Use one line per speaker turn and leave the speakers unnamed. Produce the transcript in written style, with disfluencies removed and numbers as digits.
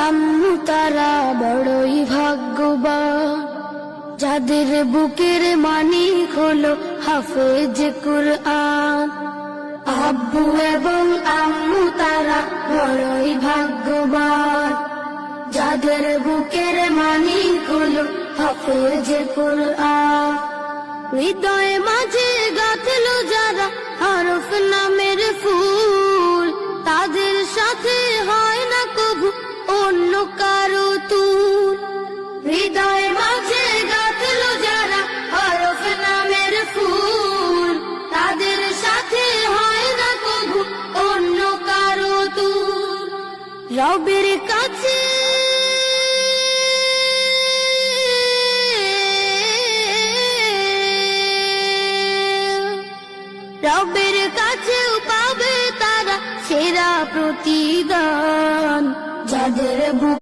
আম্মু তারা বড়ই ভাগ্যবান, যাদের বুকের মানিক হলো হাফেজ কুরআন। আব্বু এবং আম্মু তারা বড়ই ভাগ্যবান, যাদের বুকের মানিক হলো হাফেজ কুরআন। হৃদয়ে মাঝে গাঁথলো যারা হরফ নামের ফুল, তাদের সাথে হয় না কবু অন্য কারো তুল। হৃদয়ে মাঝে গাঁথলো যারা হরফ নামের ফুল, তাদের সাথে হয় না কবু অন্য কারো তুল। রবের কাছে রবের কাছেও পাবে তারা সেরা প্রতিদান, যাদের বুক